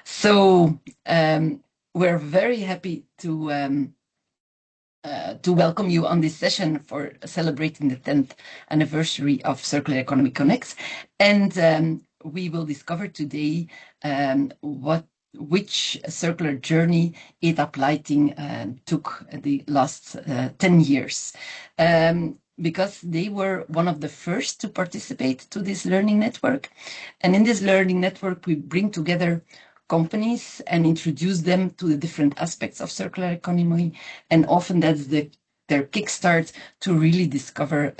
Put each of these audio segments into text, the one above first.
So we're very happy to welcome you on this session for celebrating the 10th anniversary of Circular Economy Connects. And we will discover today which circular journey ETAP Lighting took the last 10 years. Because they were one of the first to participate to this learning network. And in this learning network, we bring together companies and introduce them to the different aspects of circular economy. And often that's their kickstart to really discover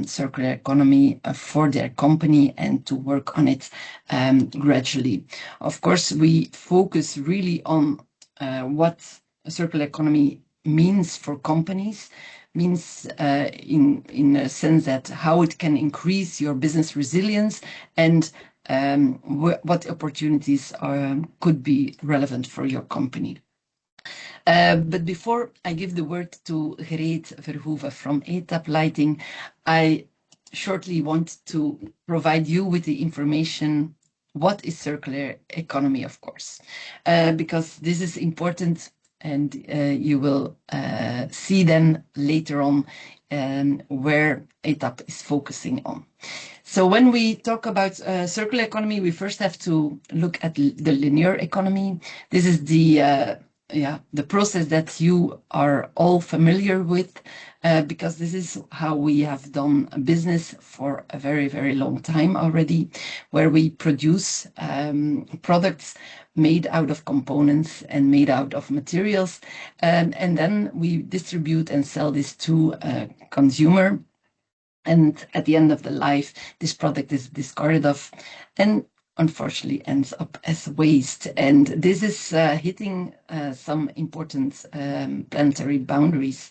circular economy for their company and to work on it gradually. Of course, we focus really on what a circular economy means for companies, means in a sense that how it can increase your business resilience and what opportunities could be relevant for your company. But before I give the word to Gereed Verhoeven from ETAP Lighting, I shortly want to provide you with the information. What is circular economy, of course, because this is important, and you will see then later on where ETAP is focusing on. So when we talk about circular economy, we first have to look at the linear economy. This is the process that you are all familiar with, because this is how we have done business for a very, very long time already, where we produce products made out of components and made out of materials, and then we distribute and sell this to a consumer. And at the end of the life, this product is discarded of and unfortunately ends up as waste. And this is hitting some important planetary boundaries.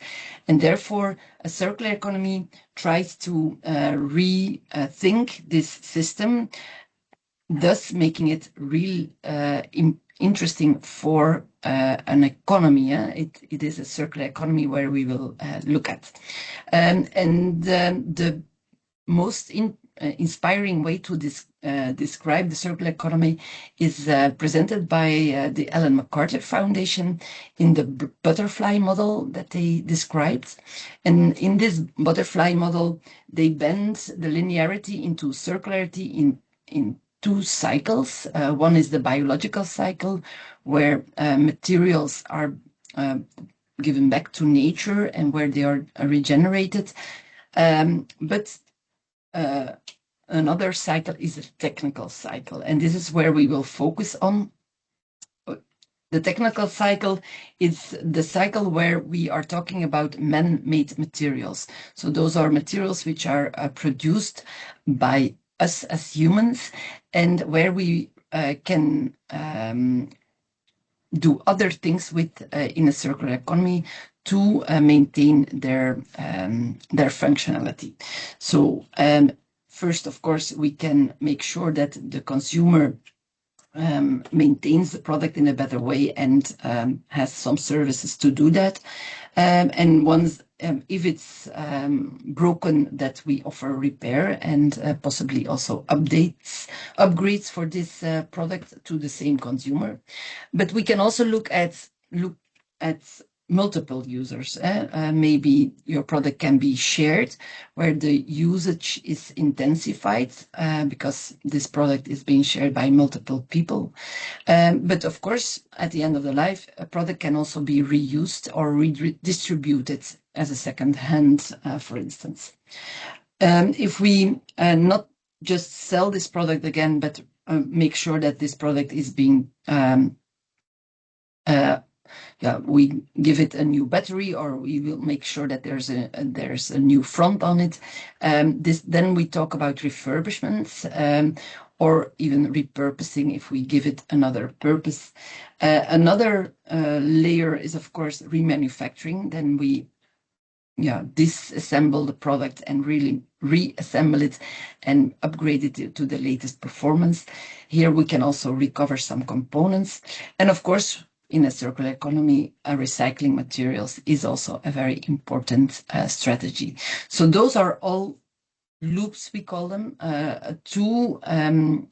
And therefore, a circular economy tries to rethink this system, thus making it real interesting for an economy. It is a circular economy where we will look at. The most inspiring way to describe the circular economy is presented by the Ellen MacArthur Foundation in the butterfly model that they described. And in this butterfly model, they bend the linearity into circularity in two cycles. One is the biological cycle, where materials are given back to nature and where they are regenerated. But another cycle is a technical cycle, and this is where we will focus on. The technical cycle is the cycle where we are talking about man-made materials. So those are materials which are produced by us as humans, and where we can do other things with in a circular economy to maintain their functionality. So first, of course, we can make sure that the consumer maintains the product in a better way and has some services to do that. And once, if it's broken, that we offer repair and possibly also upgrades for this product to the same consumer. But we can also look at multiple users. Maybe your product can be shared, where the usage is intensified because this product is being shared by multiple people. But of course, at the end of the life, a product can also be reused or redistributed as a second hand, for instance. If we not just sell this product again, but make sure that this product is being we give it a new battery, or we will make sure that there's a new front on it. Then we talk about refurbishments or even repurposing if we give it another purpose. Another layer is, of course, remanufacturing. Then we disassemble the product and really reassemble it and upgrade it to the latest performance. Here we can also recover some components. And of course, in a circular economy, recycling materials is also a very important strategy. So those are all loops, we call them, to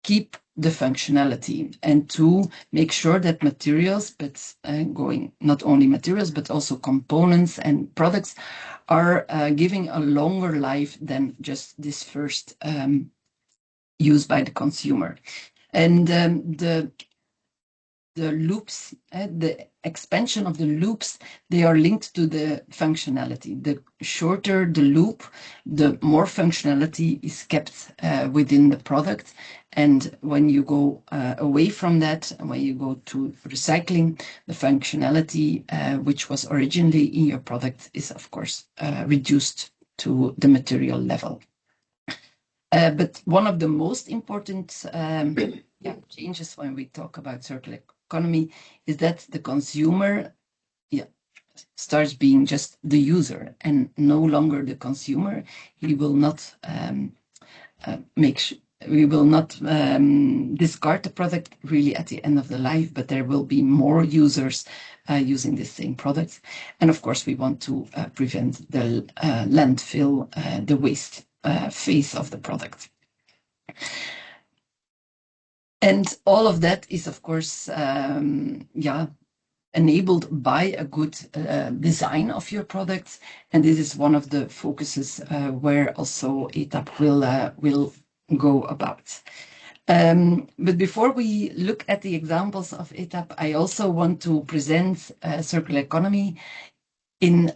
keep the functionality and to make sure that materials, but going not only materials, but also components and products are giving a longer life than just this first use by the consumer. And the loops, the expansion of the loops, they are linked to the functionality. The shorter the loop, the more functionality is kept within the product. And when you go away from that, when you go to recycling, the functionality which was originally in your product is, of course, reduced to the material level. But one of the most important changes when we talk about circular economy is that the consumer starts being just the user and no longer the consumer. He will not we will not discard the product really at the end of the life, but there will be more users using the same products. And of course, we want to prevent the landfill, the waste phase of the product. And all of that is, of course, enabled by a good design of your products. And this is one of the focuses where also ETAP will go about. But before we look at the examples of ETAP, I also want to present circular economy in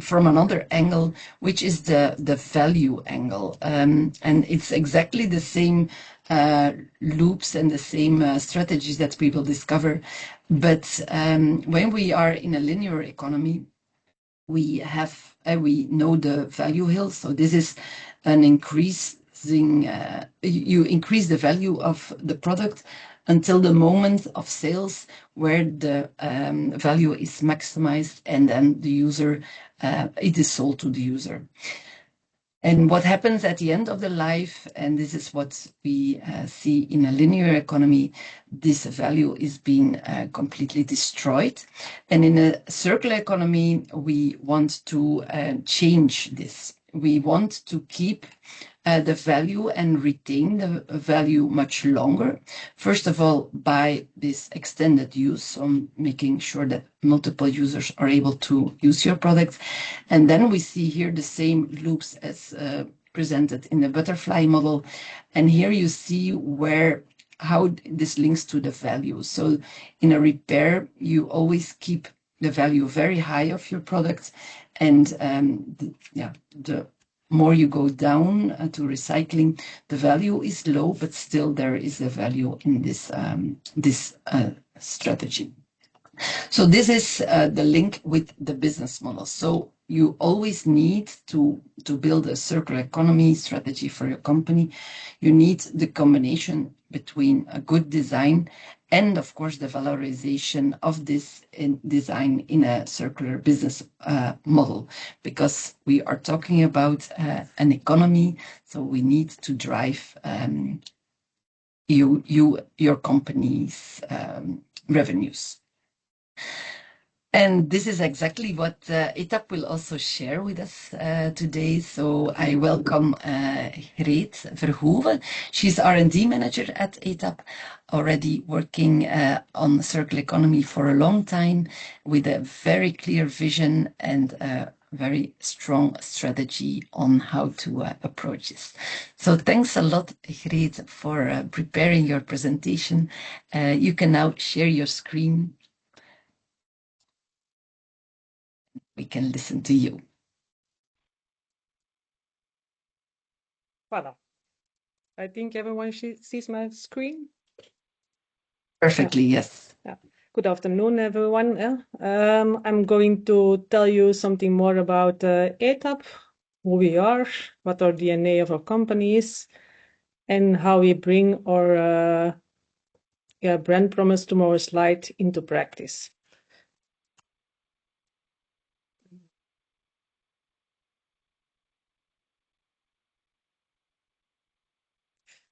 from another angle, which is the value angle. And it's exactly the same loops and the same strategies that we will discover. But when we are in a linear economy, we know the value hill. So this is an increasing, you increase the value of the product until the moment of sales where the value is maximized and then the user, it is sold to the user. And what happens at the end of the life, and this is what we see in a linear economy, this value is being completely destroyed. And in a circular economy, we want to change this. We want to keep the value and retain the value much longer. First of all, by this extended use, so making sure that multiple users are able to use your products. And then we see here the same loops as presented in the butterfly model. And here you see how this links to the value. So in a repair, you always keep the value very high of your product. And the more you go down to recycling, the value is low, but still there is a value in this strategy. So this is the link with the business model. So you always need to build a circular economy strategy for your company. You need the combination between a good design and, of course, the valorization of this design in a circular business model, because we are talking about an economy, so we need to drive your company's revenues. And this is exactly what ETAP will also share with us today. So I welcome Greet Verhoeven. She's R&D manager at ETAP, already working on circular economy for a long time with a very clear vision and a very strong strategy on how to approach this. So thanks a lot, Greet, for preparing your presentation. You can now share your screen. We can listen to you. Voilà. I think everyone sees my screen. Perfectly, yes. Yeah. Good afternoon, everyone. I'm going to tell you something more about ETAP, who we are, what our DNA of our company is, and how we bring our brand promise Tomorrow's Light into practice.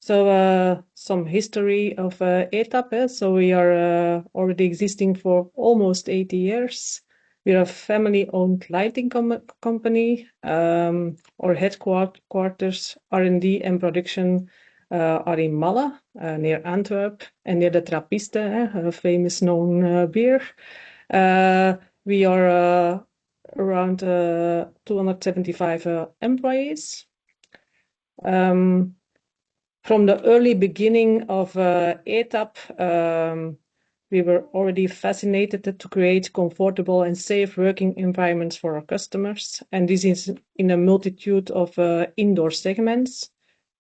So some history of ETAP. So we are already existing for almost 80 years. We are a family-owned lighting company. Our headquarters, R&D and production are in Malle, near Antwerp, and near the Trappiste, a famous known beer. We are around 275 employees. From the early beginning of ETAP, we were already fascinated to create comfortable and safe working environments for our customers. And this is in a multitude of indoor segments,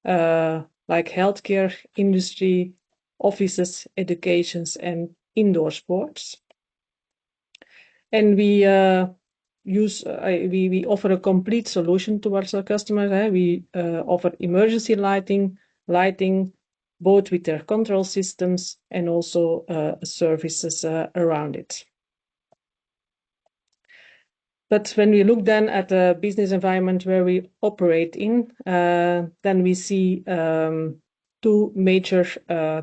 like healthcare, industry, offices, educations, and indoor sports. And we offer a complete solution towards our customers. We offer emergency lighting, both with their control systems and also services around it. But when we look then at the business environment where we operate in, then we see two major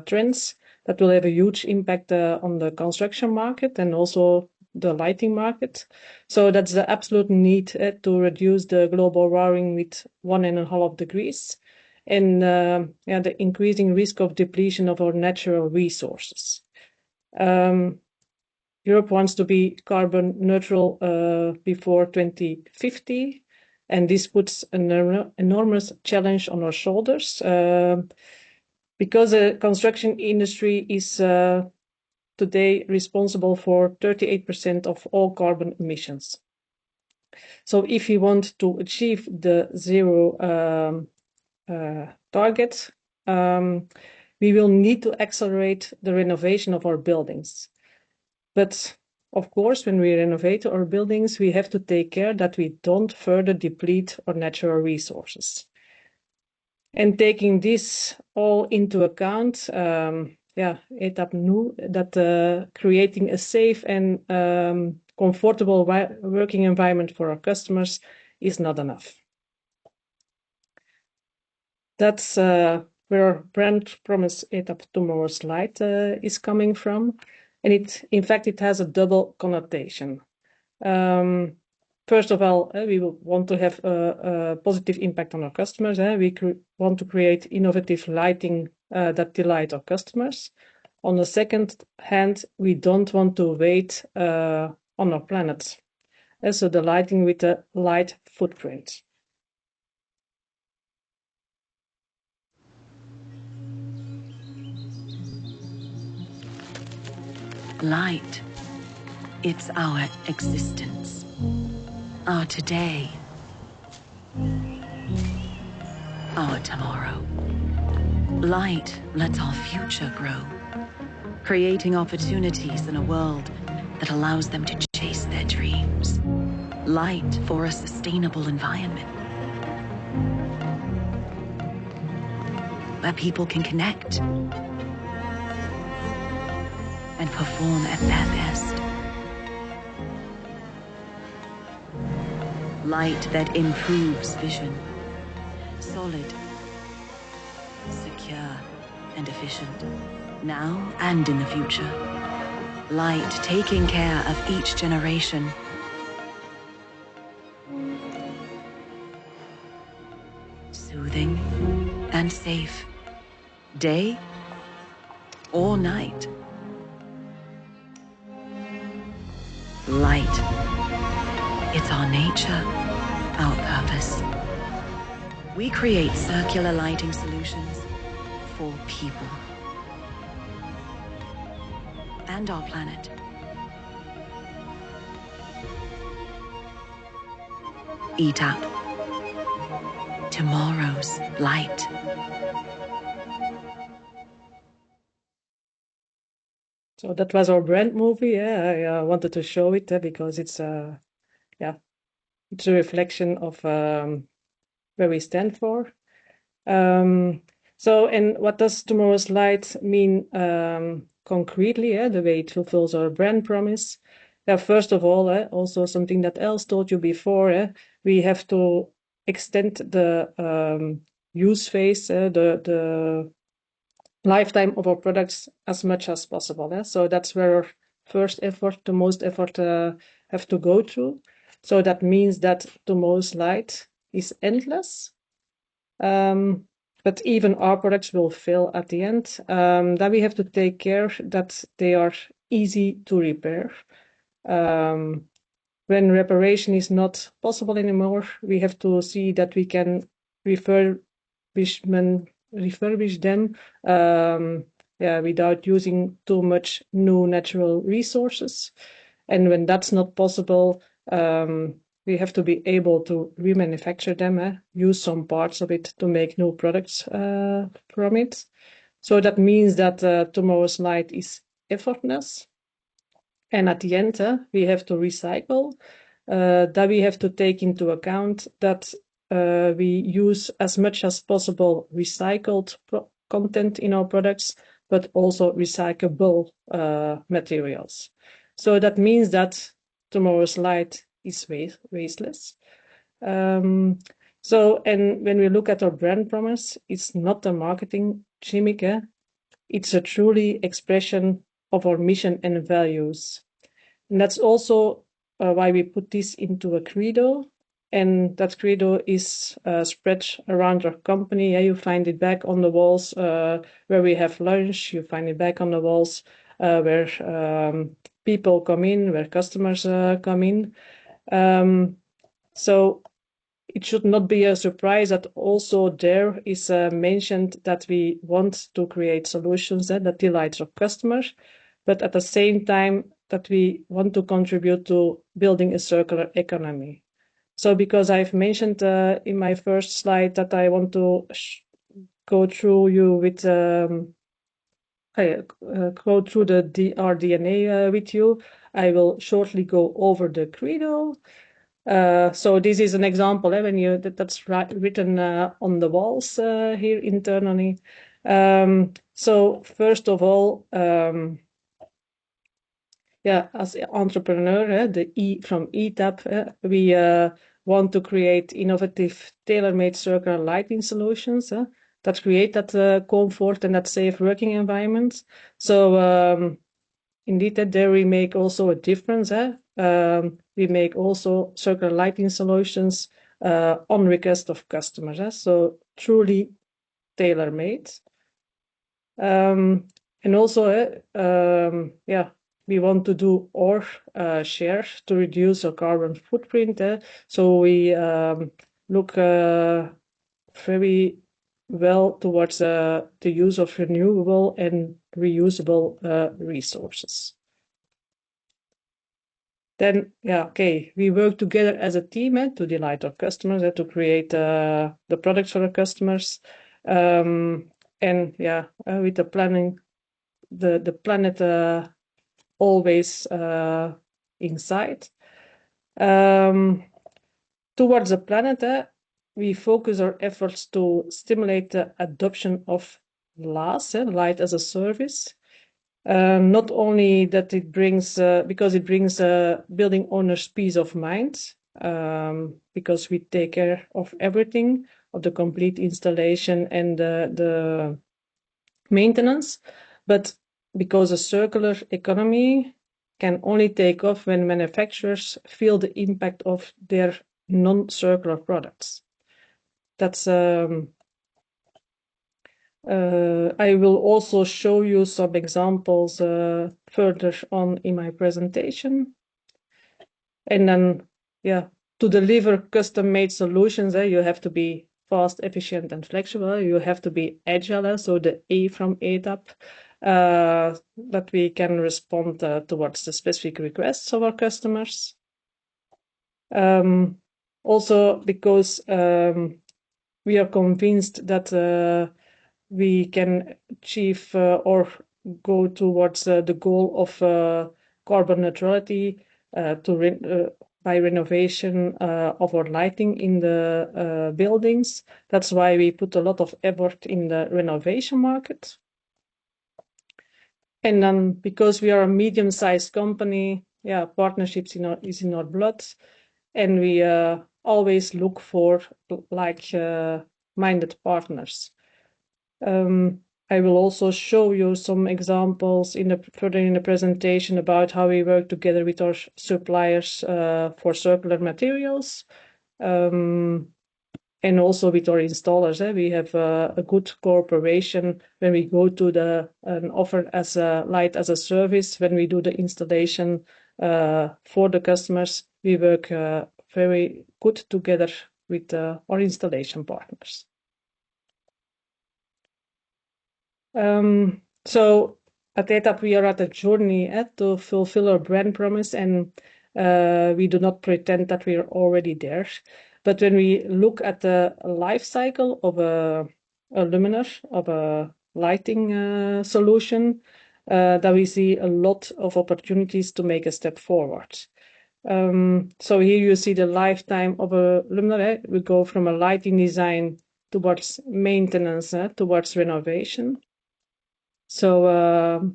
trends that will have a huge impact on the construction market and also the lighting market. So that's the absolute need to reduce the global warming with 1.5 degrees and the increasing risk of depletion of our natural resources. Europe wants to be carbon neutral before 2050, and this puts an enormous challenge on our shoulders because the construction industry is today responsible for 38% of all carbon emissions. So if we want to achieve the zero target, we will need to accelerate the renovation of our buildings. But of course, when we renovate our buildings, we have to take care that we don't further deplete our natural resources. And taking this all into account, ETAP knew that creating a safe and comfortable working environment for our customers is not enough. That's where our brand promise ETAP Tomorrow's Light is coming from. And in fact, it has a double connotation. First of all, we will want to have a positive impact on our customers. We want to create innovative lighting that delight our customers. On the second hand, we don't want to wait on our planet. So the lighting with a light footprint. Light, it's our existence, our today, our tomorrow. Light lets our future grow, creating opportunities in a world that allows them to chase their dreams. Light for a sustainable environment, where people can connect and perform at their best. Light that improves vision, solid, secure, and efficient, now and in the future. Light taking care of each generation. Soothing and safe, day or night. Light, it's our nature, our purpose. We create circular lighting solutions for people and our planet. ETAP, tomorrow's light. So that was our brand movie. I wanted to show it because it's it's a reflection of where we stand for. So, and what does Tomorrow's Light mean concretely? The way it fulfills our brand promise. First of all, also something that Els told you before. We have to extend the use phase, the lifetime of our products as much as possible. So that's where our first effort, the most effort have to go through. So that means that Tomorrow's Light is endless. And but even our products will fail at the end. Then we have to take care that they are easy to repair. When reparation is not possible anymore, we have to see that we can refurbish them without using too much new natural resources. And when that's not possible, we have to be able to remanufacture them, use some parts of it to make new products from it. So that means that tomorrow's light is effortless. And at the end, we have to recycle. That we have to take into account that we use as much as possible recycled content in our products, but also recyclable materials. So that means that tomorrow's light is wasteless. And when we look at our brand promise, it's not a marketing gimmick. It's a truly expression of our mission and values. And that's also why we put this into a credo. And that credo is spread around our company. You find it back on the walls where we have lunch. You find it back on the walls where people come in, where customers come in. So it should not be a surprise that also there is mentioned that we want to create solutions that delight our customers, but at the same time that we want to contribute to building a circular economy. So because I've mentioned in my first slide that I want to go through you with go through our DNA with you, I will shortly go over the credo. So this is an example when that's written on the walls here internally. So first of all, as an entrepreneur, the E from ETAP, we want to create innovative, tailor-made circular lighting solutions that create that comfort and that safe working environment. So indeed, there we make also a difference. We make also circular lighting solutions on request of customers. So truly tailor-made. And also, we want to do our share to reduce our carbon footprint. So we look very well towards the use of renewable and reusable resources. Then, we work together as a team to delight our customers, to create the products for our customers. And with the planning, the planet always in sight. Towards the planet, we focus our efforts to stimulate the adoption of LaaS, light as a service. Not only that it brings, because it brings building owners peace of mind, because we take care of everything, of the complete installation and the maintenance, but because a circular economy can only take off when manufacturers feel the impact of their non-circular products. That's I will also show you some examples further on in my presentation. And then, to deliver custom-made solutions, you have to be fast, efficient, and flexible. You have to be agile, so the A from ETAP, that we can respond towards the specific requests of our customers. Also, because we are convinced that we can achieve or go towards the goal of carbon neutrality by renovation of our lighting in the buildings. That's why we put a lot of effort in the renovation market. And then because we are a medium-sized company, partnerships is in our blood, and we always look for like-minded partners. I will also show you some examples further in the presentation about how we work together with our suppliers for circular materials. and also with our installers. We have a good cooperation when we go to an offer as a light as a service. When we do the installation for the customers, we work very good together with our installation partners. So at ETAP, we are at a journey to fulfill our brand promise, and we do not pretend that we are already there. But when we look at the life cycle of a luminaire, of a lighting solution, that we see a lot of opportunities to make a step forward. So here you see the lifetime of a luminaire. We go from a lighting design towards maintenance, towards renovation. So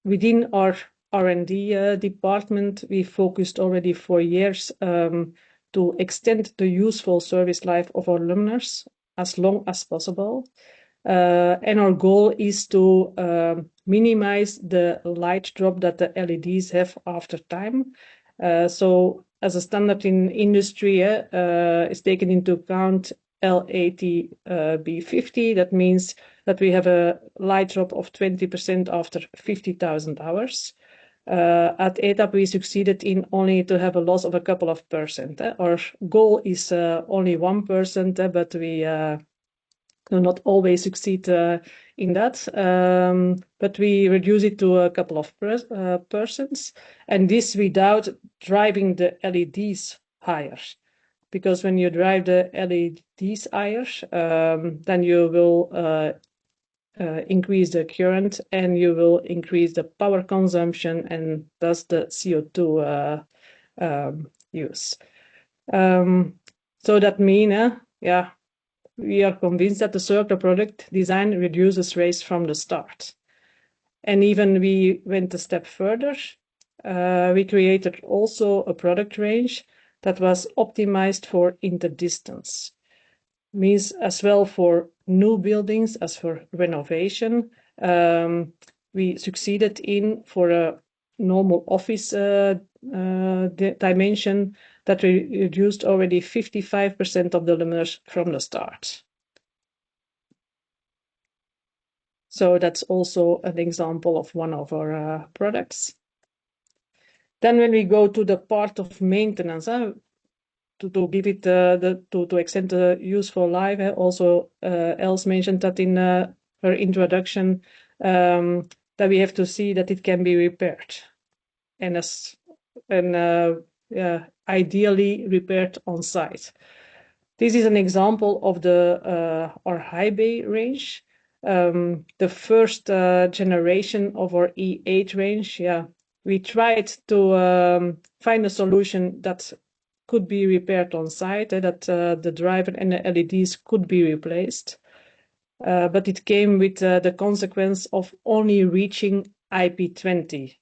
within our R&D department, we focused already for years to extend the useful service life of our luminaires as long as possible. And our goal is to minimize the light drop that the LEDs have after time. So as a standard in industry, is taken into account L80B50. That means that we have a light drop of 20% after 50,000 hours. At ETAP, we succeeded in only to have a loss of a couple of percent. Our goal is only 1%, but we do not always succeed in that. But we reduce it to a couple of percents, and this without driving the LEDs higher. Because when you drive the LEDs higher, then you will increase the current and you will increase the power consumption and thus the CO2 use. So that means, we are convinced that the circular product design reduces waste from the start. And even we went a step further. We created also a product range that was optimized for interdistance. Means as well for new buildings as for renovation. We succeeded in for a normal office dimension that we reduced already 55% of the luminaires from the start. So that's also an example of one of our products. Then when we go to the part of maintenance, to give it to extend the useful life, also Els mentioned that in her introduction, that we have to see that it can be repaired, and ideally repaired on site. This is an example of our high bay range. The first generation of our E8 range, we tried to find a solution that could be repaired on site, that the driver and the LEDs could be replaced. But it came with the consequence of only reaching IP20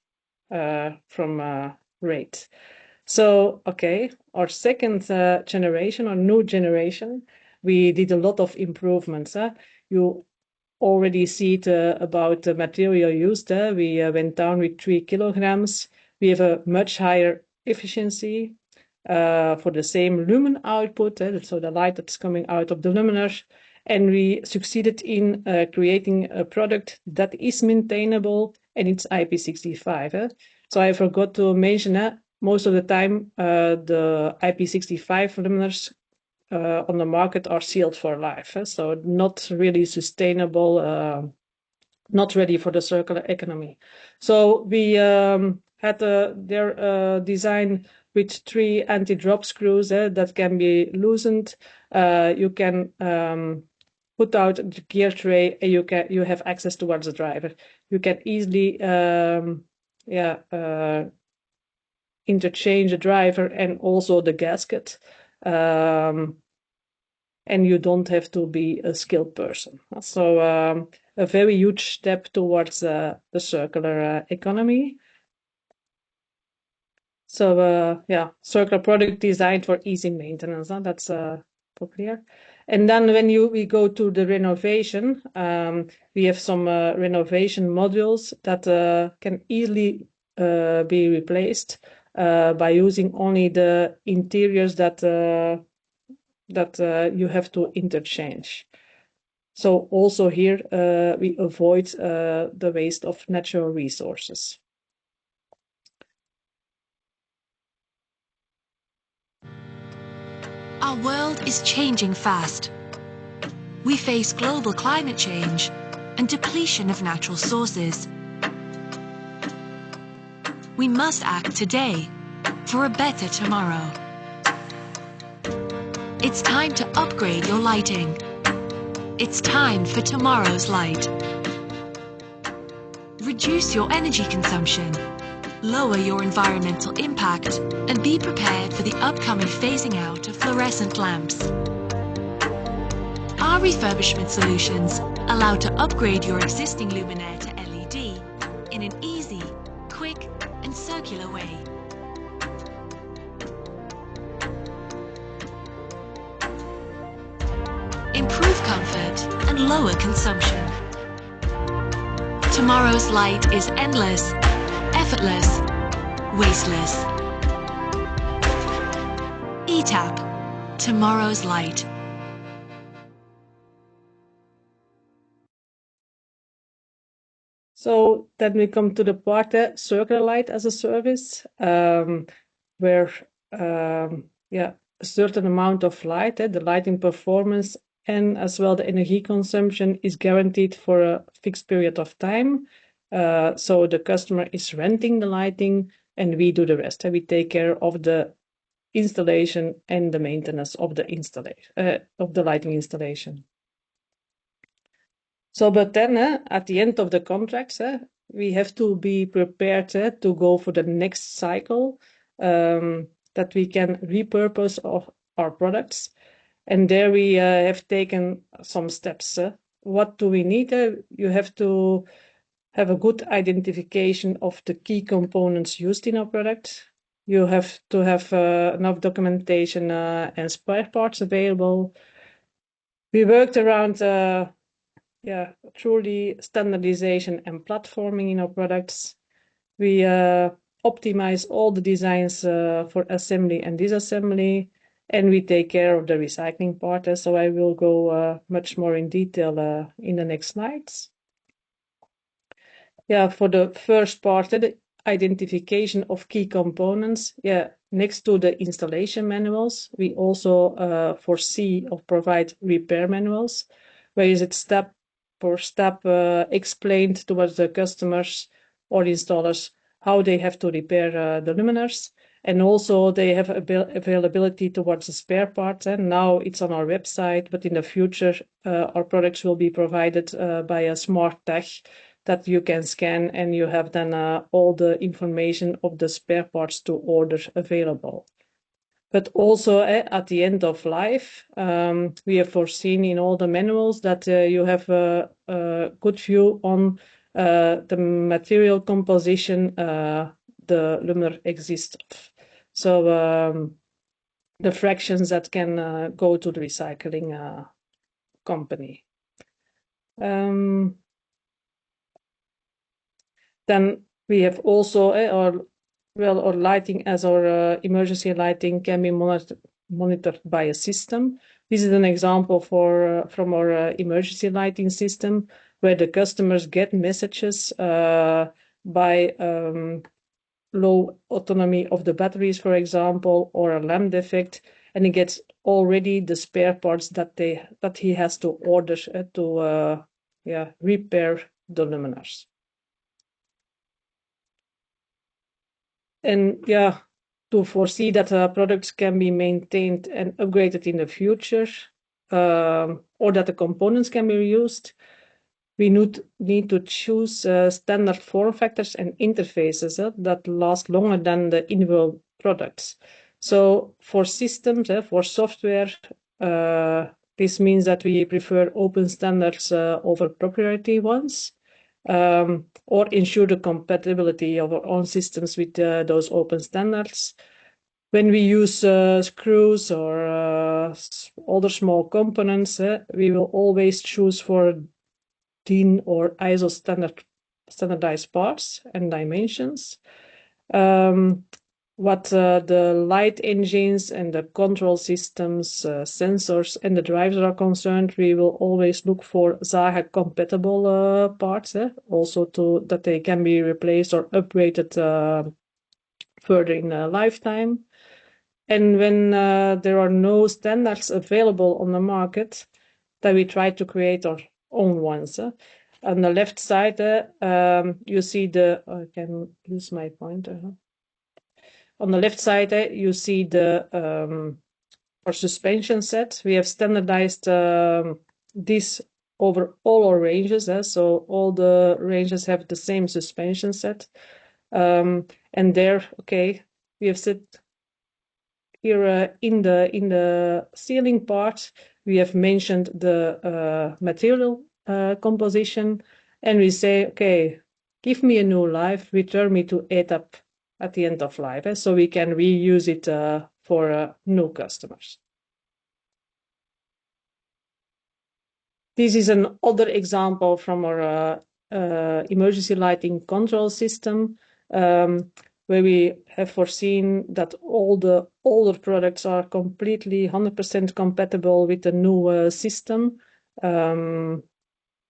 from rate. So, our second generation, or new generation, we did a lot of improvements. You already see it about the material used. We went down with 3 kilograms. We have a much higher efficiency for the same lumen output, so the light that's coming out of the luminaire. And we succeeded in creating a product that is maintainable, and it's IP65. So I forgot to mention most of the time the IP65 luminaires on the market are sealed for life, so not really sustainable, not ready for the circular economy. So we had their design with 3 anti-drop screws that can be loosened. You can put out the gear tray, and you have access towards the driver. You can easily interchange the driver and also the gasket, and you don't have to be a skilled person. So a very huge step towards the circular economy. So circular product designed for easy maintenance. That's clear. And then when we go to the renovation, we have some renovation modules that can easily be replaced by using only the interiors that that you have to interchange. So also here we avoid the waste of natural resources. Our world is changing fast. We face global climate change and depletion of natural sources. We must act today for a better tomorrow. It's time to upgrade your lighting. It's time for tomorrow's light. Reduce your energy consumption, lower your environmental impact, and be prepared for the upcoming phasing out of fluorescent lamps. Our refurbishment solutions allow to upgrade your existing luminaire to LED in an easy, quick, and circular way. Improve comfort and lower consumption. Tomorrow's light is endless, effortless, wasteless. ETAP, tomorrow's light. So then we come to the part circular light as a service, where a certain amount of light, the lighting performance and as well the energy consumption is guaranteed for a fixed period of time. So the customer is renting the lighting and we do the rest. We take care of the installation and the maintenance of the lighting installation. So, but then at the end of the contracts, we have to be prepared to go for the next cycle, that we can repurpose of our products. And there we have taken some steps. What do we need? You have to have a good identification of the key components used in our product. You have to have enough documentation and spare parts available. We worked around truly standardization and platforming in our products. We optimize all the designs for assembly and disassembly, and we take care of the recycling part. So I will go much more in detail in the next slides. Yeah, for the first part, the identification of key components. Yeah, next to the installation manuals, we also foresee or provide repair manuals, where is it step for step explained towards the customers or installers how they have to repair the luminaires. And also they have availability towards the spare parts. And now it's on our website, but in the future, our products will be provided by a smart tag that you can scan, and you have then all the information of the spare parts to order available. But also at the end of life, we have foreseen in all the manuals that you have a good view on the material composition the luminaire exists of. So the fractions that can go to the recycling company. Then we have also our lighting as our emergency lighting can be monitored by a system. This is an example from our emergency lighting system, where the customers get messages by low autonomy of the batteries, for example, or a lamp defect, and he gets already the spare parts that he has to order to repair the luminaires. And to foresee that products can be maintained and upgraded in the future, or that the components can be reused, we need to choose standard form factors and interfaces that last longer than the individual products. So for systems, for software, this means that we prefer open standards over proprietary ones. Or ensure the compatibility of our own systems with those open standards. When we use screws or other small components, we will always choose for DIN or ISO standardized parts and dimensions. what the light engines and the control systems, sensors, and the drivers are concerned, we will always look for Zaha compatible parts, also that they can be replaced or upgraded further in lifetime. And when there are no standards available on the market, then we try to create our own ones. On the left side, you see I can use my pointer. On the left side, you see our suspension set. We have standardized this over all our ranges. So all the ranges have the same suspension set. And there, okay, we have set here in the ceiling part, we have mentioned the material composition, and we say, okay, give me a new life, return me to ETAP at the end of life, so we can reuse it for new customers. This is another example from our emergency lighting control system, where we have foreseen that all the older products are completely 100% compatible with the new system.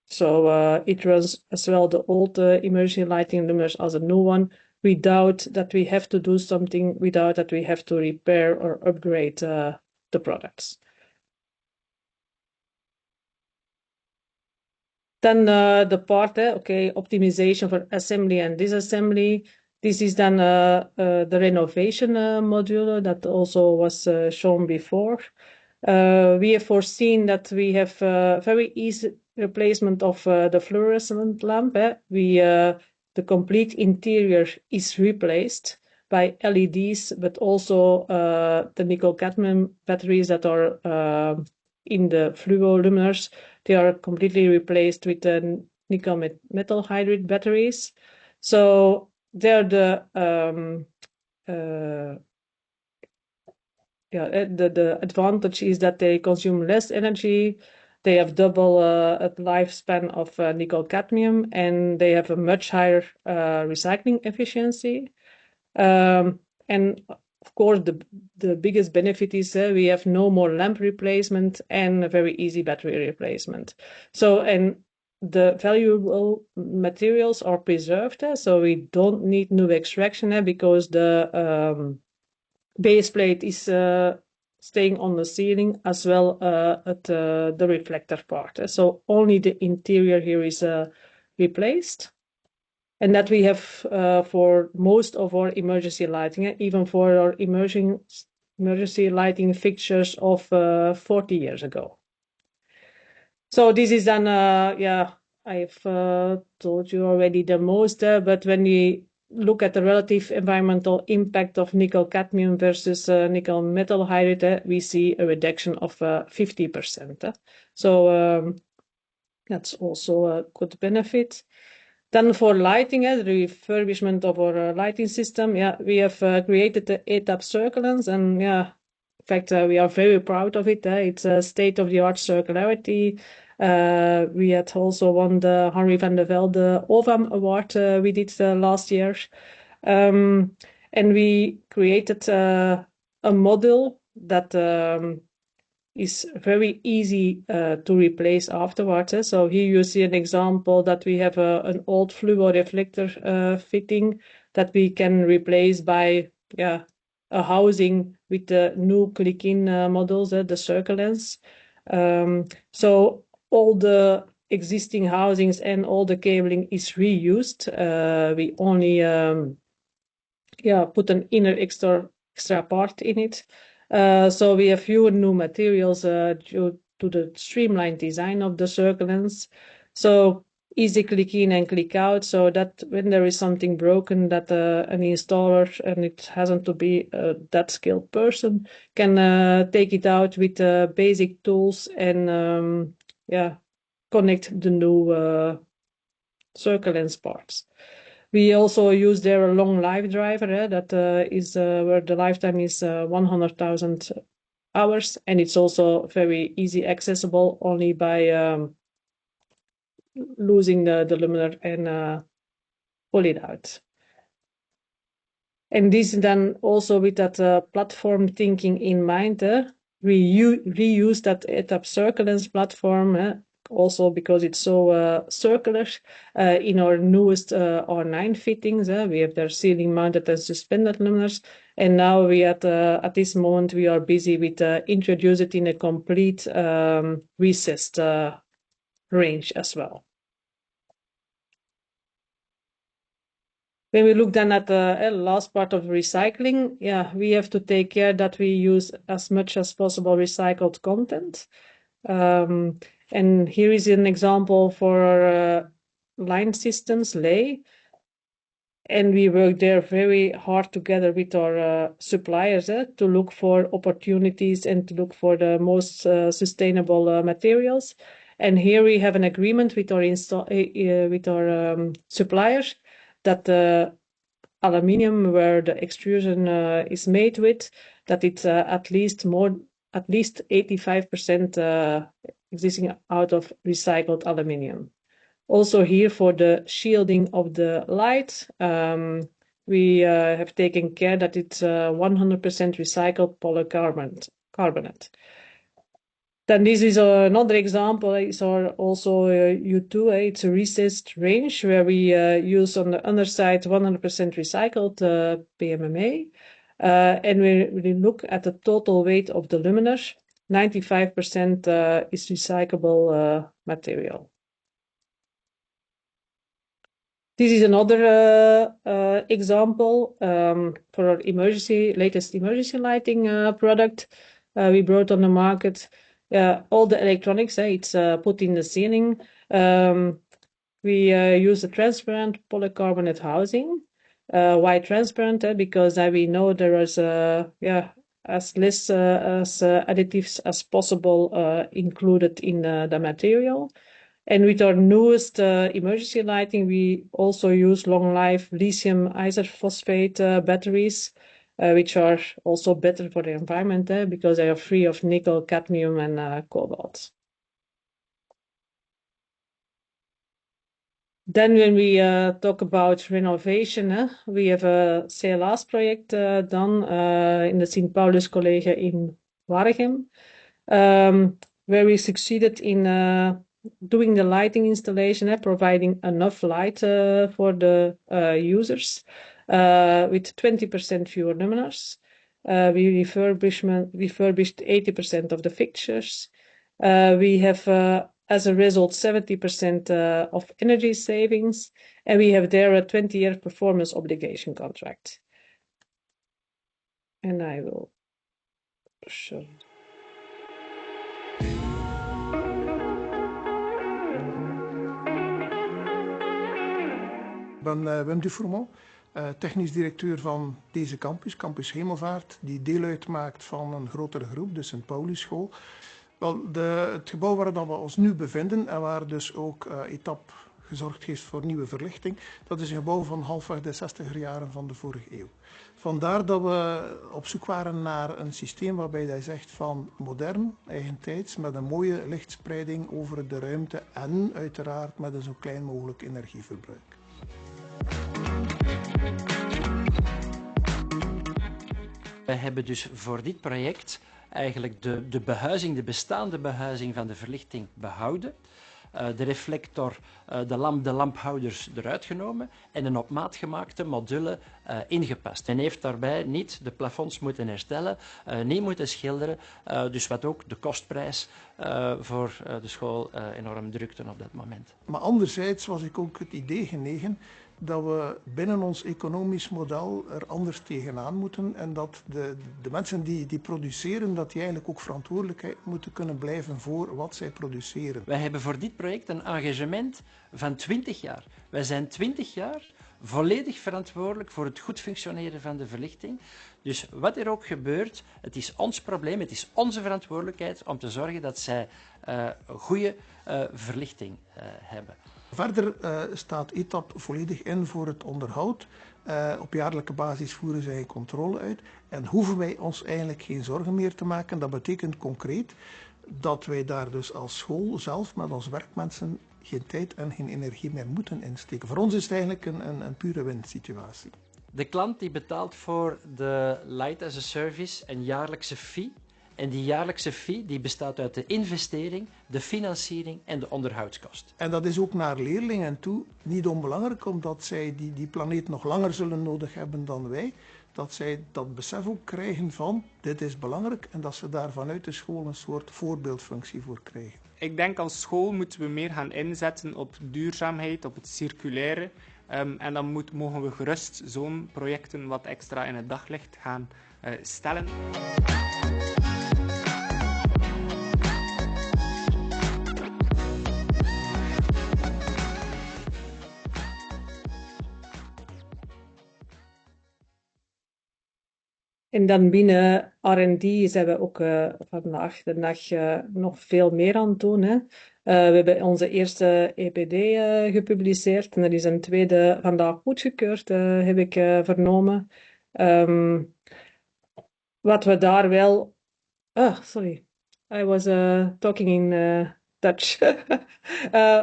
So it runs as well the old emergency lighting luminaires as a new one, without that we have to do something, without that we have to repair or upgrade the products. Then the part, okay, optimization for assembly and disassembly. This is then the renovation module that also was shown before. We have foreseen that we have very easy replacement of the fluorescent lamp. The complete interior is replaced by LEDs, but also the nickel cadmium batteries that are in the fluo luminaires. They are completely replaced with the nickel metal hydride batteries. So they're the advantage is that they consume less energy, they have double lifespan of nickel cadmium, and they have a much higher recycling efficiency. And of course, the biggest benefit is we have no more lamp replacement and a very easy battery replacement. So, and the valuable materials are preserved, so we don't need new extraction because the base plate is staying on the ceiling as well at the reflector part. So only the interior here is replaced. And that we have for most of our emergency lighting, even for our emergency lighting fixtures of 40 years ago. So this is then, I've told you already the most, but when we look at the relative environmental impact of nickel cadmium versus nickel metal hydride, we see a reduction of 50%. So that's also a good benefit. Then for lighting, the refurbishment of our lighting system, we have created the ETAP Circulance, and in fact, we are very proud of it. It's a state-of-the-art circularity. We had also won the Henry van der Velde OVAM Award we did last year. And we created a model that is very easy to replace afterwards. So here you see an example that we have an old fluo reflector fitting that we can replace by a housing with the new click-in models, the Circulance. So all the existing housings and all the cabling is reused. We only put an inner extra part in it. So we have fewer new materials due to the streamlined design of the Circulance. So easy click in and click out, so that when there is something broken, that an installer, and it hasn't to be that skilled person, can take it out with basic tools and connect the new Circulance parts. We also use their long life driver that is where the lifetime is 100,000 hours, and it's also very easy accessible only by losing the luminaire and pull it out. And this then also with that platform thinking in mind, we reuse that ETAP Circulence platform, also because it's so circular, in our newest R9 fittings. We have their ceiling mounted and suspended luminaires. And now we at this moment, we are busy with introduce it in a complete recessed range as well. When we look then at the last part of recycling, we have to take care that we use as much as possible recycled content. And here is an example for our line systems, lay. And we work there very hard together with our suppliers to look for opportunities and to look for the most sustainable materials. And here we have an agreement with our suppliers that the aluminium where the extrusion is made with, that it's at least 85% existing out of recycled aluminium. Also here for the shielding of the light, we have taken care that it's 100% recycled polycarbonate. Then this is another example. It's also U2. It's a recessed range where we use on the underside 100% recycled PMMA. And when we look at the total weight of the luminaire, 95% is recyclable material. This is another example for our latest emergency lighting product we brought on the market. All the electronics, it's put in the ceiling. We use a transparent polycarbonate housing. Why transparent? Because we know there is as less as additives as possible included in the material. And with our newest emergency lighting, we also use long-life lithium isophosphate batteries, which are also better for the environment because they are free of nickel, cadmium, and cobalt. Then when we talk about renovation, we have a CLA's project done in the St. Paulus College in Waregem, where we succeeded in doing the lighting installation, providing enough light for the users with 20% fewer luminaires. We refurbished 80% of the fixtures. We have, as a result, 70% of energy savings, and we have there a 20-year performance obligation contract. And I will show. Ik ben Wim Dufourmont, technisch directeur van deze campus, Campus Hemelvaart, die deel uitmaakt van een grotere groep, de St. Paulusschool. Wel, het gebouw waar we ons nu bevinden en waar dus ook ETAP gezorgd heeft voor nieuwe verlichting, dat is een gebouw van halfweg de 60er jaren van de vorige eeuw. Vandaar dat we op zoek waren naar een systeem waarbij hij zegt van modern, eigentijds, met een mooie lichtspreiding over de ruimte en uiteraard met een zo klein mogelijk energieverbruik. Wij hebben dus voor dit project eigenlijk de bestaande behuizing van de verlichting behouden. De reflector, de lamphouders eruit genomen en een op maat gemaakte module ingepast. Men heeft daarbij niet de plafonds moeten herstellen, niet moeten schilderen, dus wat ook de kostprijs voor de school enorm drukte op dat moment. Maar anderzijds was ik ook het idee genegen dat we binnen ons economisch model er anders tegenaan moeten en dat de mensen die produceren, dat die eigenlijk ook verantwoordelijkheid moeten kunnen blijven voor wat zij produceren. Wij hebben voor dit project een engagement van 20 jaar. Wij zijn 20 jaar volledig verantwoordelijk voor het goed functioneren van de verlichting. Dus wat er ook gebeurt, het is ons probleem, het is onze verantwoordelijkheid om te zorgen dat zij goede verlichting hebben. Verder staat ETAP volledig in voor het onderhoud. Op jaarlijke basis voeren zij controle uit en hoeven wij ons eigenlijk geen zorgen meer te maken. Dat betekent concreet dat wij daar dus als school zelf met onze werkmensen geen tijd en geen energie meer moeten insteken. Voor ons is het eigenlijk een pure winsituatie. De klant die betaalt voor de Light as a Service een jaarlijkse fee. En die jaarlijkse fee die bestaat uit de investering, de financiering en de onderhoudskost. En dat is ook naar leerlingen toe niet onbelangrijk, omdat zij die planeet nog langer zullen nodig hebben dan wij. Dat zij dat besef ook krijgen van dit is belangrijk en dat ze daar vanuit de school een soort voorbeeldfunctie voor krijgen. Ik denk als school moeten we meer gaan inzetten op duurzaamheid, op het circulaire. En dan mogen we gerust zo'n projecten wat extra in het daglicht gaan stellen. En dan binnen R&D zijn we ook vandaag de dag nog veel meer aan het doen. Hè. We hebben onze eerste EPD gepubliceerd en er is een tweede vandaag goedgekeurd, heb ik vernomen. Wat we daar wel... sorry. I was talking in Dutch.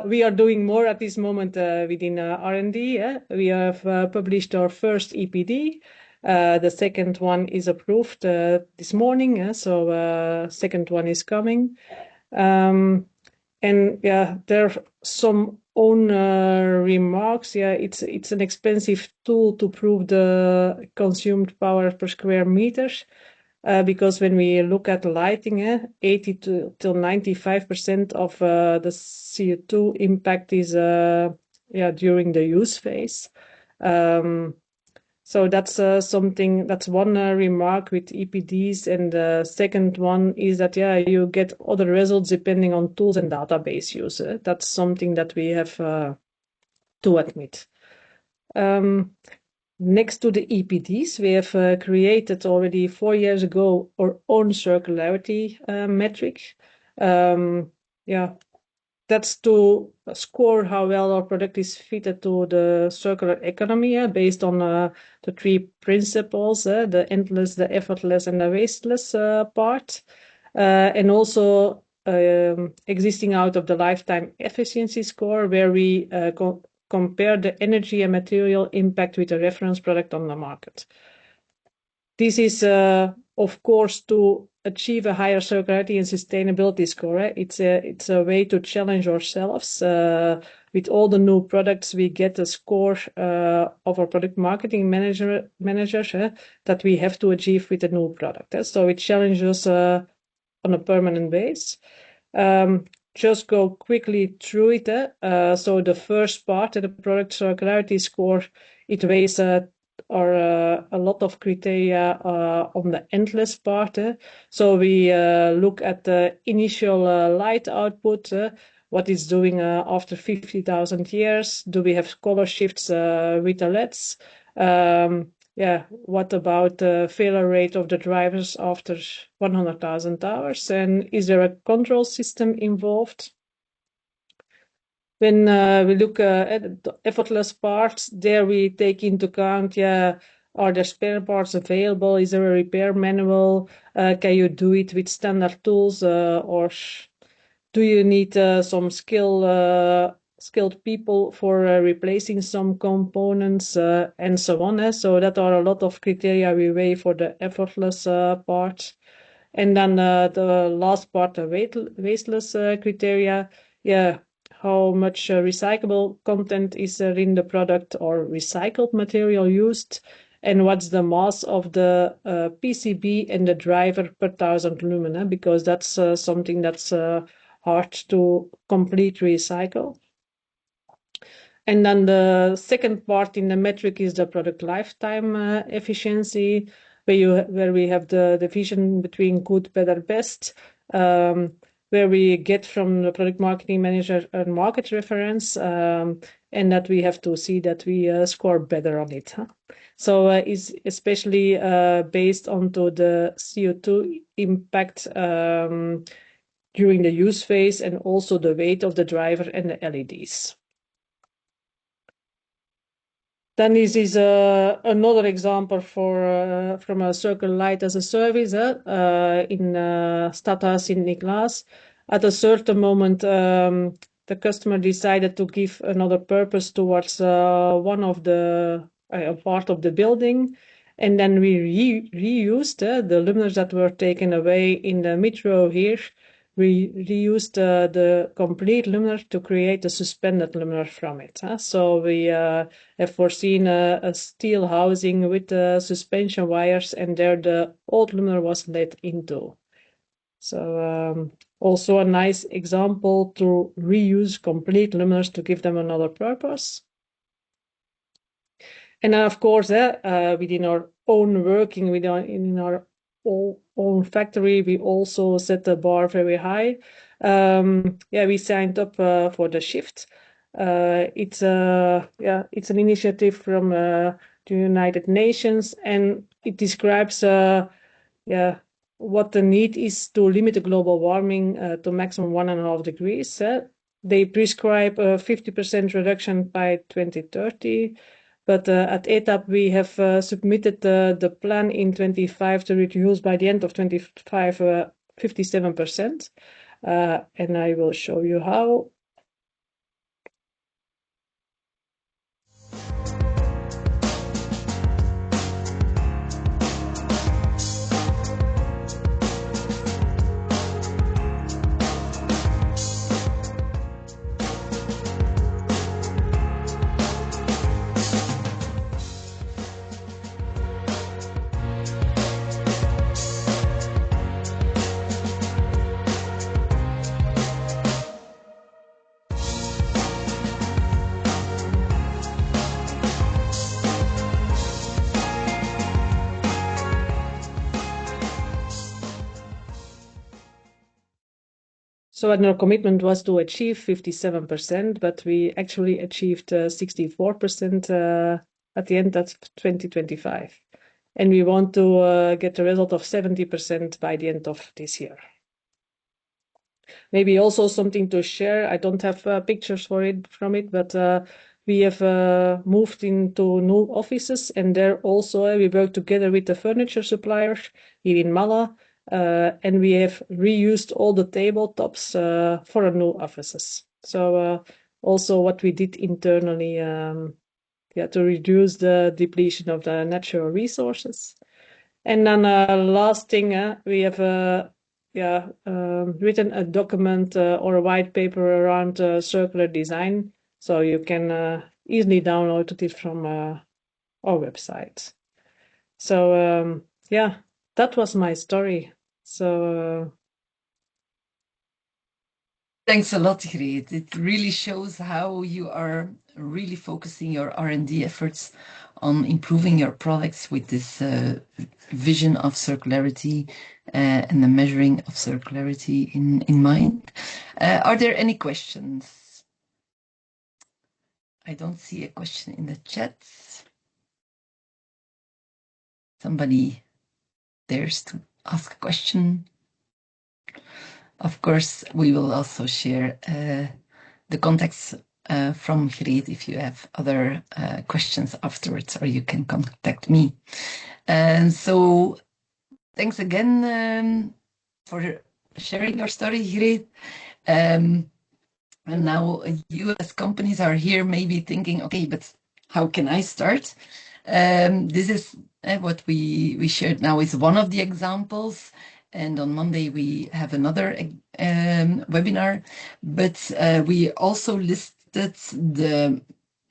We are doing more at this moment within R&D. We have published our first EPD. The second one is approved this morning, so second one is coming. And yeah, there are some own remarks. Yeah, it's an expensive tool to prove the consumed power per square meter. Because when we look at lighting, 80 to 95% of the CO2 impact is during the use phase. So that's that's one remark with EPDs. And the second one is that, you get other results depending on tools and database use. That's something that we have to admit. Next to the EPDs, we have created already 4 years ago our own circularity metric. That's to score how well our product is fitted to the circular economy based on the 3 principles, the endless, the effortless, and the wasteless part. And also existing out of the lifetime efficiency score, where we compare the energy and material impact with a reference product on the market. This is, of course, to achieve a higher circularity and sustainability score. It's a way to challenge ourselves. With all the new products, we get a score of our product marketing managers that we have to achieve with a new product. So it challenges on a permanent basis. Just go quickly through it. So the first part, the product circularity score, it weighs a lot of criteria on the endless part. So we look at the initial light output, what it's doing after 50,000 years. Do we have color shifts with the LEDs? What about the failure rate of the drivers after 100,000 hours? And is there a control system involved? When we look at the effortless parts, there we take into account, are there spare parts available? Is there a repair manual? Can you do it with standard tools? Or do you need some skilled people for replacing some components and so on? So that are a lot of criteria we weigh for the effortless part. And then the last part, the wasteless criteria. How much recyclable content is there in the product or recycled material used, and what's the mass of the PCB and the driver per 1000 lumen, because that's something that's hard to completely recycle. And then the second part in the metric is the product lifetime efficiency, where we have the division between good, better, best, where we get from the product marketing manager a market reference, and that we have to see that we score better on it. So it's especially based onto the CO2 impact during the use phase, and also the weight of the driver and the LEDs. Then this is another example from a circular light as a service in Stadhuis Sint-Niklaas. At a certain moment, the customer decided to give another purpose towards one of the a part of the building. And then we reused the luminaires that were taken away in the mid-row here. We reused the complete luminaire to create a suspended luminaire from it. So we have foreseen a steel housing with suspension wires, and there the old luminaire was let into. So also a nice example to reuse complete luminaires to give them another purpose. And then, of course, within our own working, in our own factory, we also set the bar very high. We signed up for the shift. It's an initiative from the United Nations, and it describes what the need is to limit the global warming to maximum 1.5 degrees. They prescribe a 50% reduction by 2030. But at ETAP, we have submitted the plan in 25 to reduce by the end of 25 57%. And I will show you how. So our commitment was to achieve 57%, but we actually achieved 64% at the end of 2025. And we want to get a result of 70% by the end of this year. Maybe also something to share. I don't have pictures from it, but we have moved into new offices, and there also we work together with the furniture suppliers here in Mala. And we have reused all the tabletops for our new offices. So also what we did internally to reduce the depletion of the natural resources. And then last thing, we have written a document or a white paper around circular design. So you can easily download it from our website. So that was my story. So thanks a lot, Greet. It really shows how you are really focusing your R&D efforts on improving your products with this vision of circularity and the measuring of circularity in mind. Are there any questions? I don't see a question in the chat. Somebody dares to ask a question. Of course, we will also share the contacts from Greet if you have other questions afterwards, or you can contact me. So thanks again for sharing your story, Greet. And now you as companies are here maybe thinking, okay, but how can I start? This is what we shared now is one of the examples. And on Monday, we have another webinar. But we also listed the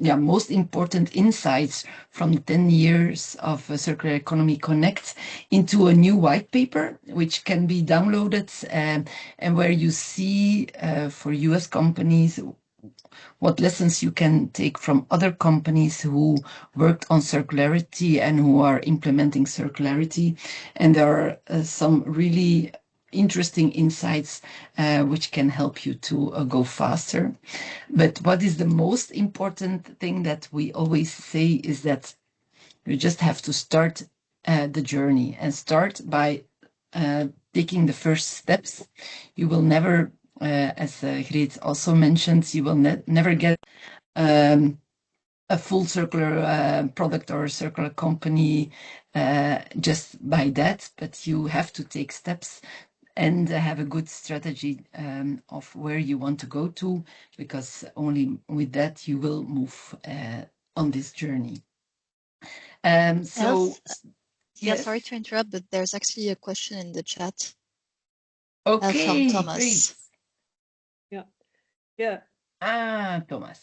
most important insights from 10 years of Circular Economy Connect into a new white paper, which can be downloaded and where you see for US companies what lessons you can take from other companies who worked on circularity and who are implementing circularity. And there are some really interesting insights which can help you to go faster. But what is the most important thing that we always say is that you just have to start the journey and start by taking the first steps. You will never, as Greet also mentioned, you will never get a full circular product or a circular company just by that, but you have to take steps and have a good strategy of where you want to go to, because only with that you will move on this journey. So, Yeah, yes. sorry to interrupt, but there's actually a question in the chat Okay, from Thomas. great. Yeah. Thomas.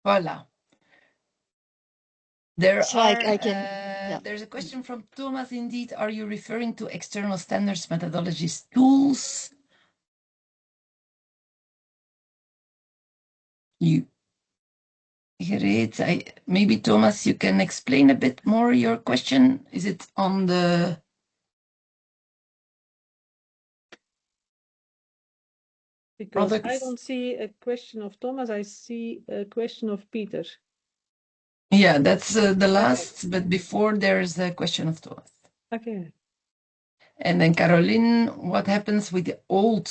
Voilà. There So are, I can, yeah. There's a question from Thomas indeed. Are you referring to external standards, methodologies, tools? Great. Maybe Thomas, you can explain a bit more your question. Is it on the Because products? I don't see a question of Thomas, I see a question of Peter. Yeah, that's the last, but before there's a question of Thomas. Okay. And then Caroline, what happens with the old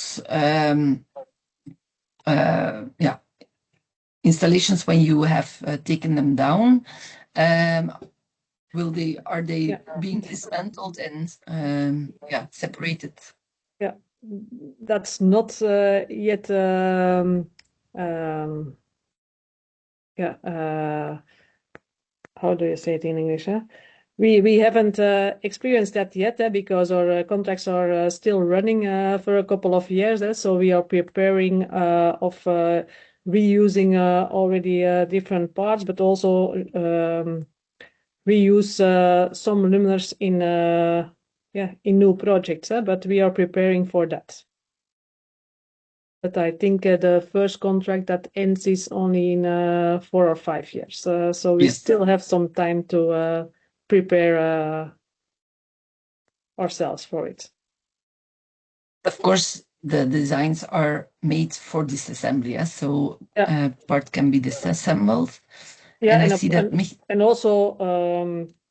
installations when you have taken them down? Are they being dismantled and separated? Yeah, that's not yet. How do you say it in English? We haven't experienced that yet because our contracts are still running for a couple of years. So we are preparing of reusing already different parts, but also reuse some luminaires in new projects. But we are preparing for that. But I think the first contract that ends is only in 4 or 5 years. So we still have some time to prepare ourselves for it. Of course, the designs are made for disassembly, so part can be disassembled. Yeah, and I see that and also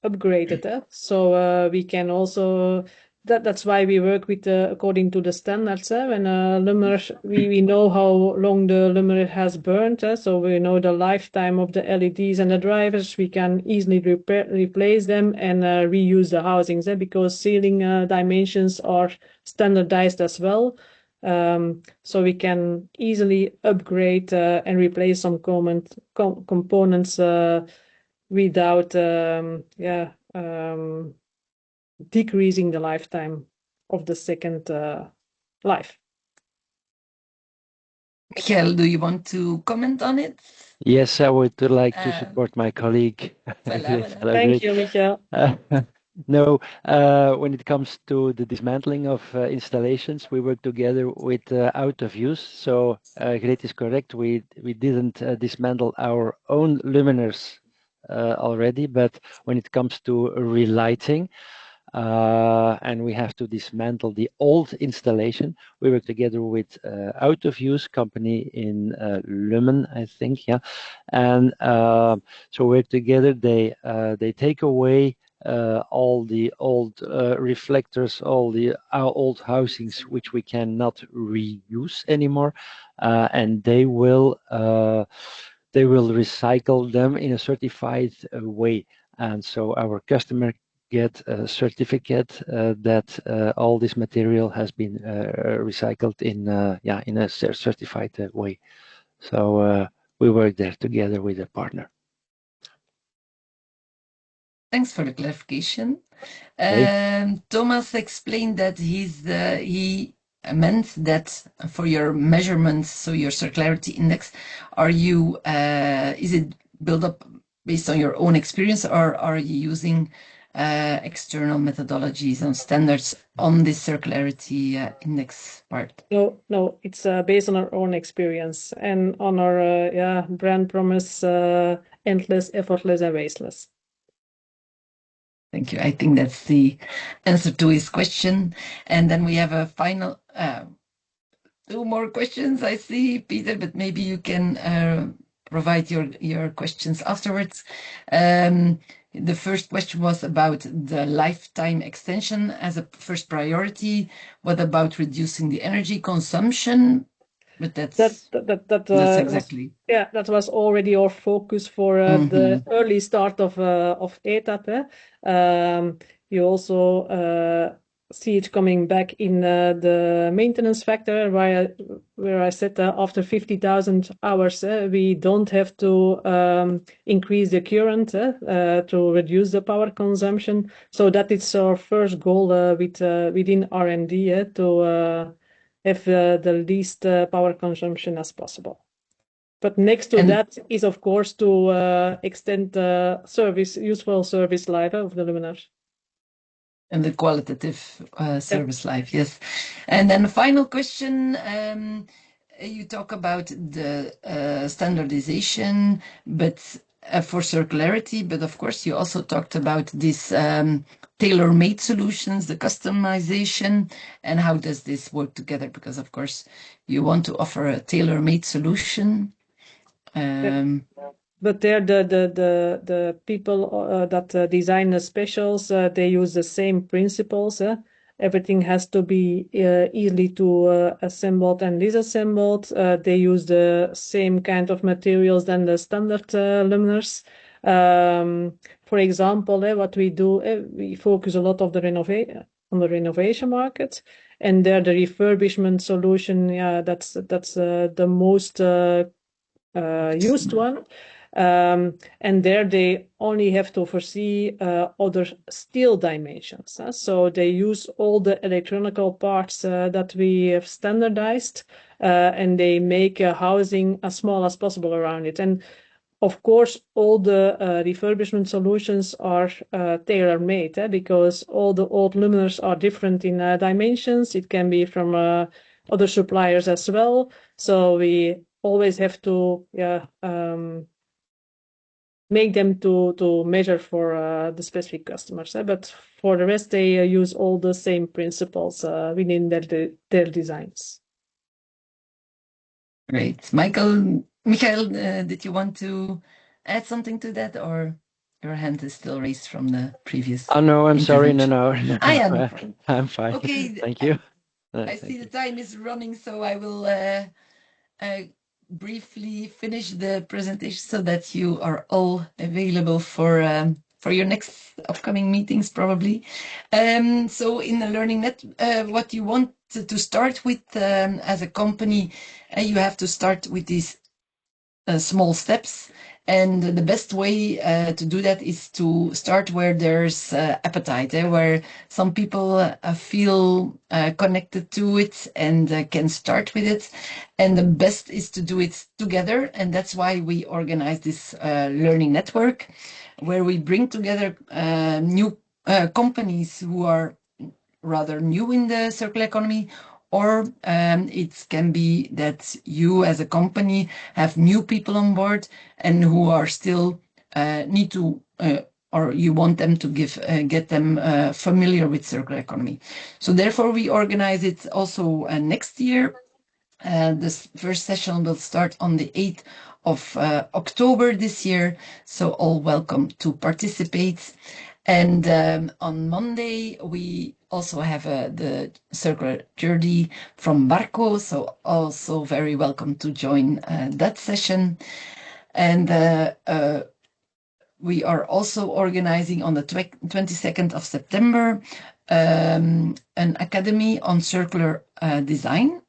upgraded. So we can also. That's why we work with according to the standards. When luminaire, we know how long the luminaire has burned, so we know the lifetime of the LEDs and the drivers. We can easily replace them and reuse the housings because ceiling dimensions are standardized as well. So we can easily upgrade and replace some components without decreasing the lifetime of the second life. Michael, do you want to comment on it? Yes, I would like to support my colleague. Thank you, Michael. No, when it comes to the dismantling of installations, we work together with out of use. So Greet is correct. We didn't dismantle our own luminaires already, but when it comes to relighting, and we have to dismantle the old installation. We work together with out of use company in Lummen, I think, yeah, and so we're together. They take away all the old reflectors, all the old housings which we cannot reuse anymore, and they will recycle them in a certified way. And so our customer get a certificate that all this material has been recycled in a certified way. So we work there together with a partner. Thanks for the clarification. Okay. Thomas explained that he meant that for your measurements, so your circularity index, is it built up based on your own experience, or are you using external methodologies and standards on this circularity index part? No, it's based on our own experience and on our brand promise, endless, effortless, and wasteless. Thank you. I think that's the answer to his question. And then we have a final 2 more questions, I see, Peter, but maybe you can provide your questions afterwards. The first question was about the lifetime extension as a first priority. What about reducing the energy consumption? But that's exactly. That was already our focus for the early start of ETAP. You also see it coming back in the maintenance factor, where I said after 50,000 hours, we don't have to increase the current to reduce the power consumption. So that is our first goal within R&D to have the least power consumption as possible. But next to that is, of course, to extend the useful service life of the luminaires. And the qualitative service life, yes. And then the final question, you talk about the standardization, but for circularity, but of course you also talked about this tailor-made solutions, the customization, and how does this work together? Because of course you want to offer a tailor-made solution. But there, the people that design the specials, they use the same principles. Everything has to be easily to assembled and disassembled. They use the same kind of materials than the standard luminaires. For example, what we do, we focus a lot on the renovation market, and there the refurbishment solution, that's the most used one. And there they only have to foresee other steel dimensions. So they use all the electronical parts that we have standardized, and they make a housing as small as possible around it. And of course, all the refurbishment solutions are tailor-made because all the old luminaires are different in dimensions. It can be from other suppliers as well. So we always have to make them to measure for the specific customers. But for the rest, they use all the same principles within their designs. Great. Michael, did you want to add something to that, or your hand is still raised from the previous? Oh no, I'm sorry. No. I am. I'm fine. Okay. Thank you. I see the time is running, so I will briefly finish the presentation so that you are all available for your next upcoming meetings, probably. So in the Learning Net, what you want to start with as a company, you have to start with these small steps. And the best way to do that is to start where there's appetite, where some people feel connected to it and can start with it. And the best is to do it together. And that's why we organize this learning network, where we bring together new companies who are rather new in the circular economy, or it can be that you as a company have new people on board and who are still need to or you want them to get them familiar with circular economy. So therefore we organize it also next year. This first session will start on the 8th of October this year, so all welcome to participate. And on Monday, we also have the circular journey from Marco, so also very welcome to join that session. And we are also organizing on the 22nd of September an academy on circular design.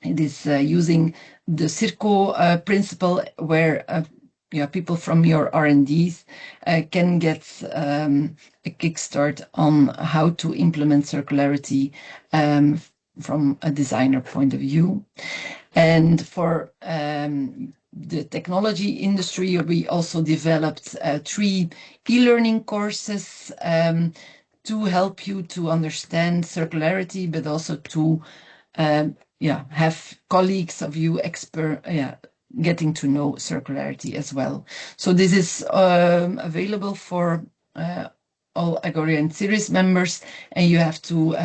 It is using the Circo principle, where people from your R&Ds can get a kickstart on how to implement circularity from a designer point of view. And for the technology industry, we also developed 3 e-learning courses to help you to understand circularity, but also to have colleagues of you getting to know circularity as well. So this is available for all Agoria and series members, and you have to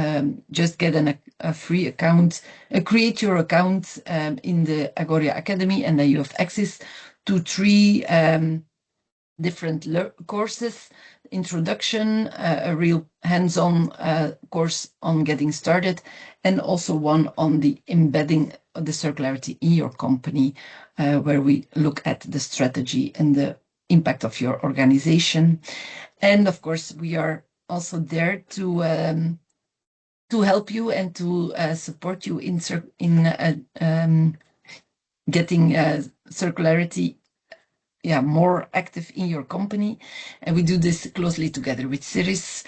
just get a free account, create your account in the Agoria Academy, and then you have access to 3 different courses: introduction, a real hands-on course on getting started, and also one on the embedding of the circularity in your company, where we look at the strategy and the impact of your organization. And of course, we are also there to to help you and to support you in getting circularity more active in your company. And we do this closely together with Ciris.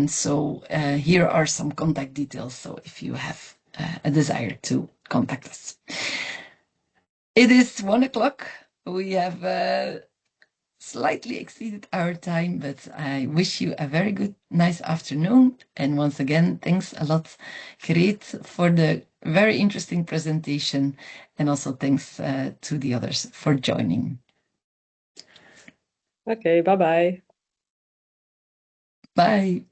So here are some contact details. So if you have a desire to contact us. It is 1 o'clock. We have slightly exceeded our time, but I wish you a very good, nice afternoon. And once again, thanks a lot, Greet, for the very interesting presentation. And also thanks to the others for joining. Okay, bye-bye. Bye.